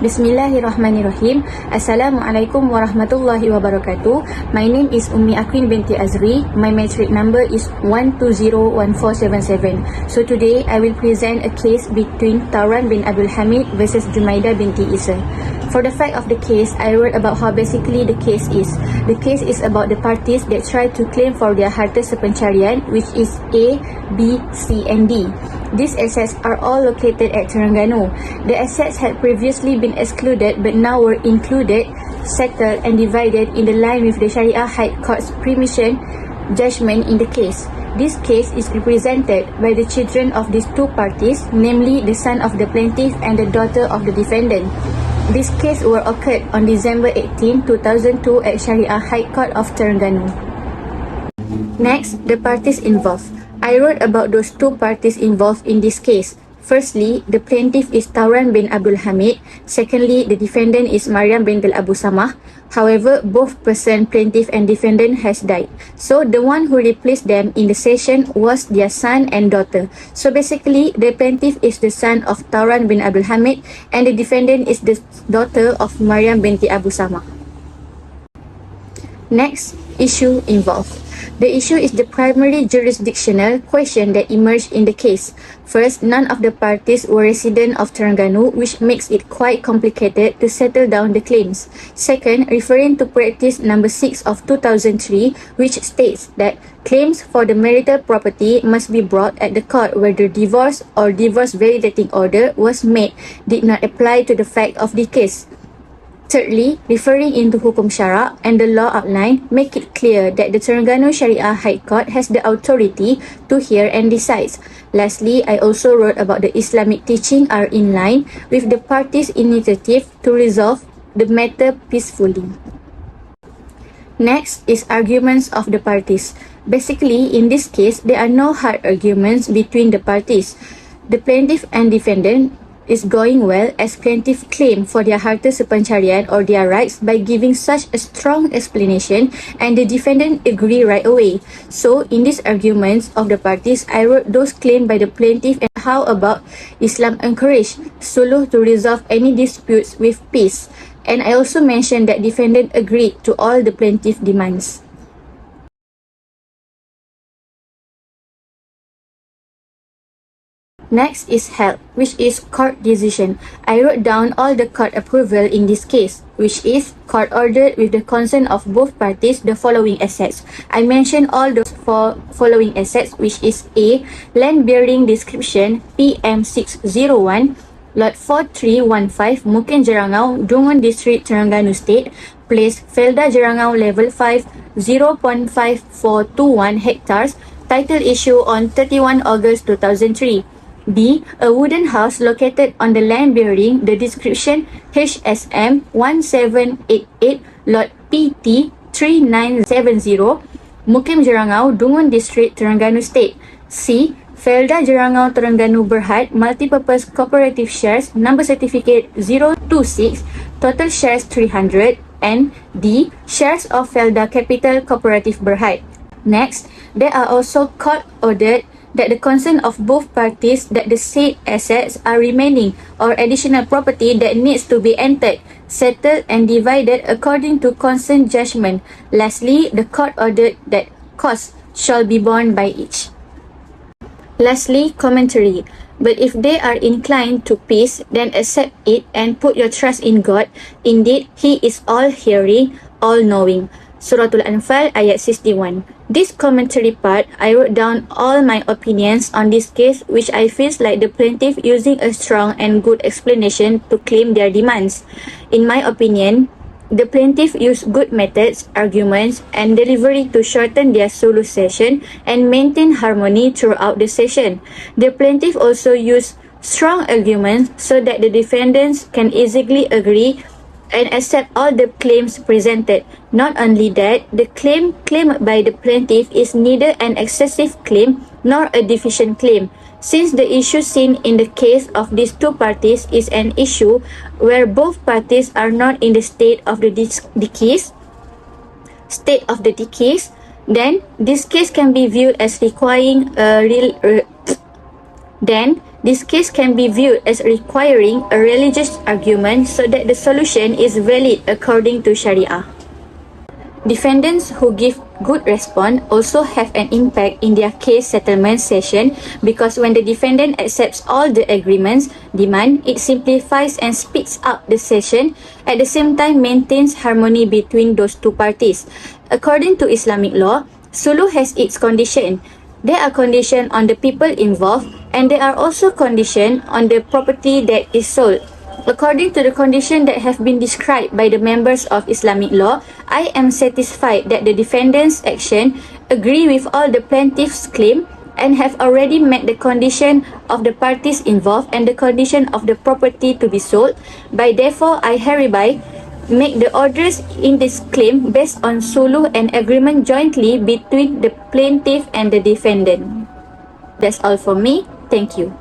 Bismillahirrahmanirrahim. Assalamualaikum warahmatullahi wabarakatuh. My name is Ummi Aqueen binti Azri. My matric number is 1201477. So today I will present a case between Tauran bin Abdul Hamid versus Jumaidah binti Isa. For the fact of the case, I wrote about how basically the case is. The case is about the parties that try to claim for their harta sepencarian, which is A, B, C and D. These assets are all located at Terengganu. The assets had previously been excluded but now were included, settled and divided in the line with the Sharia High Court's permission judgment in the case. This case is represented by the children of these two parties, namely the son of the plaintiff and the daughter of the defendant. This case were occurred on December 18, 2002 at Sharia High Court of Terengganu. Next, the parties involved. I wrote about those two parties involved in this case. Firstly, the plaintiff is Tauran bin Abdul Hamid. Secondly, the defendant is Maryam bint Abu Samah. However, both person, plaintiff and defendant has died. So, the one who replaced them in the session was their son and daughter. So, basically, the plaintiff is the son of Tauran bin Abdul Hamid and the defendant is the daughter of Maryam binti Abu Samah. Next, issue involved. The issue is the primary jurisdictional question that emerged in the case. First, none of the parties were resident of Terengganu, which makes it quite complicated to settle down the claims. Second, referring to practice number 6 of 2003, which states that claims for the marital property must be brought at the court where the divorce or divorce validating order was made, did not apply to the fact of the case. Thirdly, referring into Hukum Syara and the law outline, make it clear that the Terengganu Sharia High Court has the authority to hear and decide. Lastly, I also wrote about the Islamic teaching are in line with the parties' initiative to resolve the matter peacefully. Next is arguments of the parties. Basically, in this case, there are no hard arguments between the parties. The plaintiff and defendant is going well as plaintiff claim for their harta sepencarian or their rights by giving such a strong explanation and the defendant agree right away. So in these arguments of the parties, I wrote those claimed by the plaintiff and how about Islam encourage suluh to resolve any disputes with peace. And I also mentioned that defendant agreed to all the plaintiff demands. Next is held, which is court decision. I wrote down all the court approval in this case, which is court ordered with the consent of both parties the following assets. I mentioned all those following assets, which is A. Land bearing description PM601 Lot 4315 Mukim Jerangau, Dungun District, Terengganu State. Place Felda Jerangau Level 5, 0.5421 hectares. Title issue on 31 August 2003. B. A wooden house located on the land bearing the description HSM 1788 Lot PT 3970 Mukim Jerangau, Dungun District, Terengganu State. C. Felda Jerangau Terengganu Berhad Multipurpose Cooperative Shares Number Certificate 026 Total Shares 300 and D. Shares of Felda Capital Cooperative Berhad. Next, there are also court ordered that the consent of both parties that the said assets are remaining or additional property that needs to be entered, settled and divided according to consent judgment. Lastly, the court ordered that costs shall be borne by each. Lastly, commentary. But if they are inclined to peace, then accept it and put your trust in God. Indeed, He is all-hearing, all-knowing. Suratul Anfal ayat 61. This commentary part, I wrote down all my opinions on this case which I feel like the plaintiff using a strong and good explanation to claim their demands. In my opinion, the plaintiff used good methods, arguments and delivery to shorten their solo session and maintain harmony throughout the session. The plaintiff also used strong arguments so that the defendants can easily agree and accept all the claims presented. Not only that, the claim claimed by the plaintiff is neither an excessive claim nor a deficient claim, since the issue seen in the case of these two parties is an issue where both parties are not in the state of the deceased, then this case can be viewed as requiring a Then, this case can be viewed as requiring a religious argument so that the solution is valid according to Sharia. Defendants who give good response also have an impact in their case settlement session because when the defendant accepts all the agreements demand, it simplifies and speeds up the session, at the same time maintains harmony between those two parties. According to Islamic law, suluh has its condition. There are conditions on the people involved and there are also conditions on the property that is sold. According to the conditions that have been described by the members of Islamic law, I am satisfied that the defendant's action agree with all the plaintiff's claim and have already met the condition of the parties involved and the condition of the property to be sold. By therefore, I hereby make the orders in this claim based on suluh and agreement jointly between the plaintiff and the defendant. That's all for me. Thank you.